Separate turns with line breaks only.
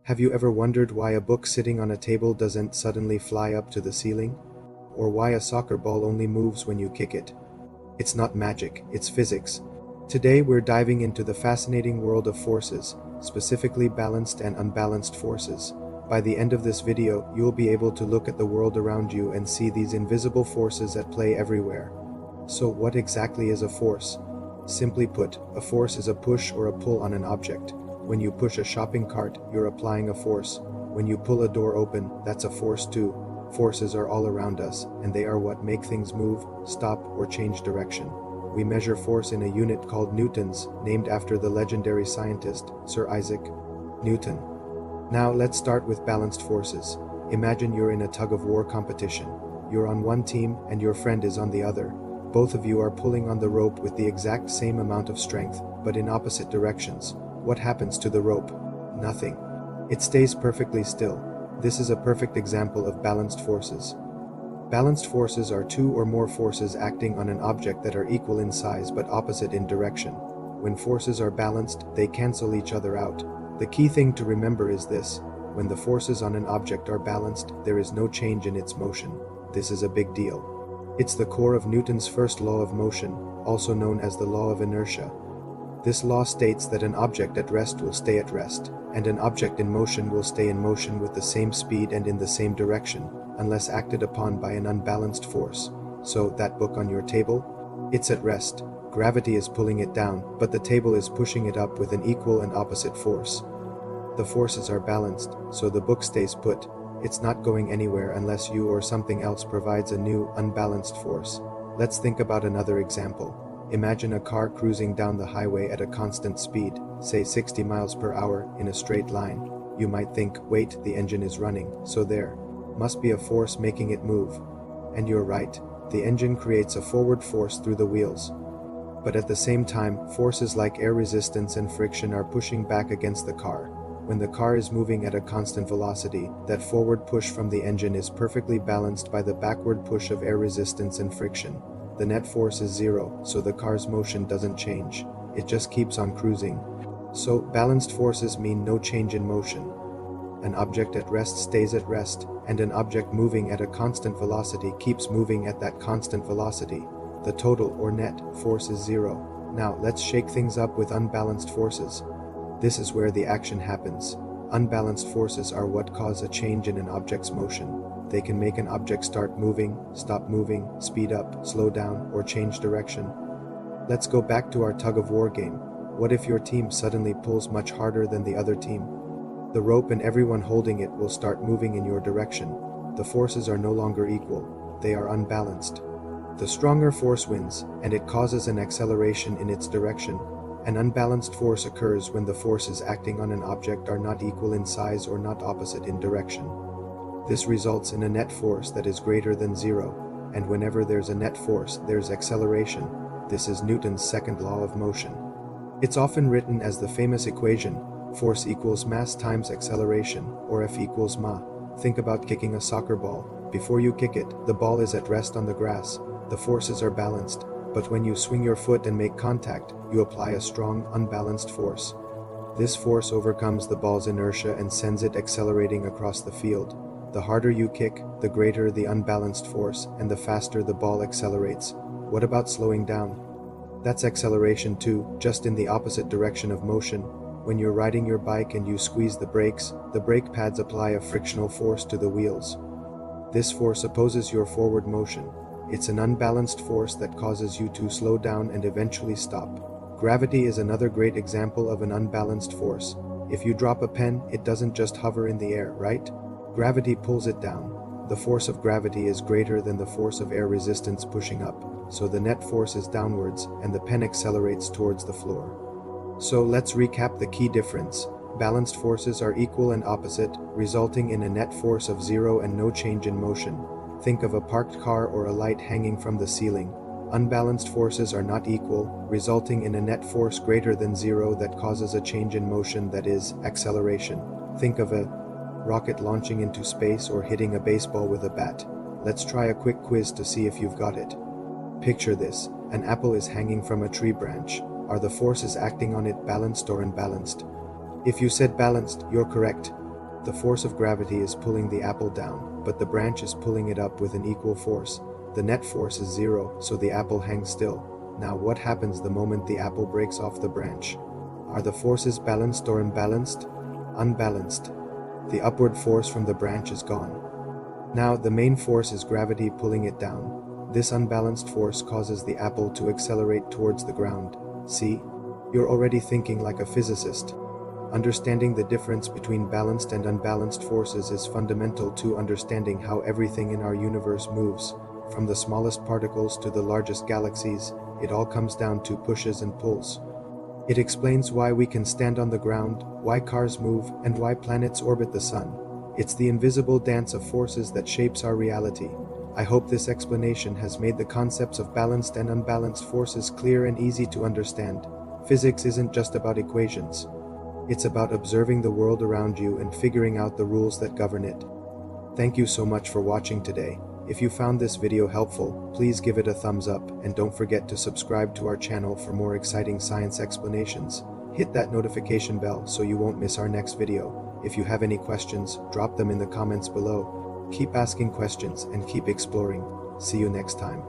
Have you ever wondered why a book sitting on a table doesn't suddenly fly up to the ceiling? Or why a soccer ball only moves when you kick it? It's not magic, it's physics. Today we're diving into the fascinating world of forces, specifically balanced and unbalanced forces. By the end of this video, you'll be able to look at the world around you and see these invisible forces at play everywhere. So what exactly is a force? Simply put, a force is a push or a pull on an object. When you push a shopping cart, you're applying a force. When you pull a door open, that's a force too. Forces are all around us, and they are what make things move, stop, or change direction. We measure force in a unit called newtons, named after the legendary scientist, Sir Isaac Newton. Now let's start with balanced forces. Imagine you're in a tug-of-war competition. You're on one team and your friend is on the other. Both of you are pulling on the rope with the exact same amount of strength, but in opposite directions. What happens to the rope? Nothing. It stays perfectly still. This is a perfect example of balanced forces. Balanced forces are two or more forces acting on an object that are equal in size but opposite in direction. When forces are balanced, they cancel each other out. The key thing to remember is this: when the forces on an object are balanced, there is no change in its motion. This is a big deal. It's the core of Newton's first law of motion, also known as the law of inertia. This law states that an object at rest will stay at rest, and an object in motion will stay in motion with the same speed and in the same direction, unless acted upon by an unbalanced force. So, that book on your table? It's at rest. Gravity is pulling it down, but the table is pushing it up with an equal and opposite force. The forces are balanced, so the book stays put. It's not going anywhere unless you or something else provides a new, unbalanced force. Let's think about another example. Imagine a car cruising down the highway at a constant speed, say 60 miles per hour, in a straight line. You might think, wait, the engine is running, so there must be a force making it move. And you're right, the engine creates a forward force through the wheels. But at the same time, forces like air resistance and friction are pushing back against the car. When the car is moving at a constant velocity, that forward push from the engine is perfectly balanced by the backward push of air resistance and friction. The net force is zero, so the car's motion doesn't change. It just keeps on cruising. So, balanced forces mean no change in motion. An object at rest stays at rest, and an object moving at a constant velocity keeps moving at that constant velocity. The total, or net, force is zero. Now, let's shake things up with unbalanced forces. This is where the action happens. Unbalanced forces are what cause a change in an object's motion. They can make an object start moving, stop moving, speed up, slow down, or change direction. Let's go back to our tug-of-war game. What if your team suddenly pulls much harder than the other team? The rope and everyone holding it will start moving in your direction. The forces are no longer equal. They are unbalanced. The stronger force wins, and it causes an acceleration in its direction. An unbalanced force occurs when the forces acting on an object are not equal in size or not opposite in direction. This results in a net force that is greater than zero, and whenever there's a net force, there's acceleration. This is Newton's second law of motion. It's often written as the famous equation, force equals mass times acceleration, or F equals ma. Think about kicking a soccer ball. Before you kick it, the ball is at rest on the grass. The forces are balanced, but when you swing your foot and make contact, you apply a strong, unbalanced force. This force overcomes the ball's inertia and sends it accelerating across the field. The harder you kick, the greater the unbalanced force, and the faster the ball accelerates. What about slowing down? That's acceleration too, just in the opposite direction of motion. When you're riding your bike and you squeeze the brakes, the brake pads apply a frictional force to the wheels. This force opposes your forward motion. It's an unbalanced force that causes you to slow down and eventually stop. Gravity is another great example of an unbalanced force. If you drop a pen, it doesn't just hover in the air, right? Gravity pulls it down. The force of gravity is greater than the force of air resistance pushing up, so the net force is downwards and the pen accelerates towards the floor. So let's recap the key difference. Balanced forces are equal and opposite, resulting in a net force of zero and no change in motion. Think of a parked car or a light hanging from the ceiling. Unbalanced forces are not equal, resulting in a net force greater than zero that causes a change in motion, that is, acceleration. Think of a rocket launching into space or hitting a baseball with a bat. Let's try a quick quiz to see if you've got it. Picture this: an apple is hanging from a tree branch. Are the forces acting on it balanced or unbalanced? If you said balanced, you're correct. The force of gravity is pulling the apple down, but the branch is pulling it up with an equal force. The net force is zero, so the apple hangs still. Now what happens the moment the apple breaks off the branch? Are the forces balanced or unbalanced? Unbalanced. The upward force from the branch is gone. Now the main force is gravity pulling it down. This unbalanced force causes the apple to accelerate towards the ground. See? You're already thinking like a physicist. Understanding the difference between balanced and unbalanced forces is fundamental to understanding how everything in our universe moves. From the smallest particles to the largest galaxies, it all comes down to pushes and pulls. It explains why we can stand on the ground, why cars move, and why planets orbit the sun. It's the invisible dance of forces that shapes our reality. I hope this explanation has made the concepts of balanced and unbalanced forces clear and easy to understand. Physics isn't just about equations. It's about observing the world around you and figuring out the rules that govern it. Thank you so much for watching today. If you found this video helpful, please give it a thumbs up and don't forget to subscribe to our channel for more exciting science explanations. Hit that notification bell so you won't miss our next video. If you have any questions, drop them in the comments below. Keep asking questions and keep exploring. See you next time.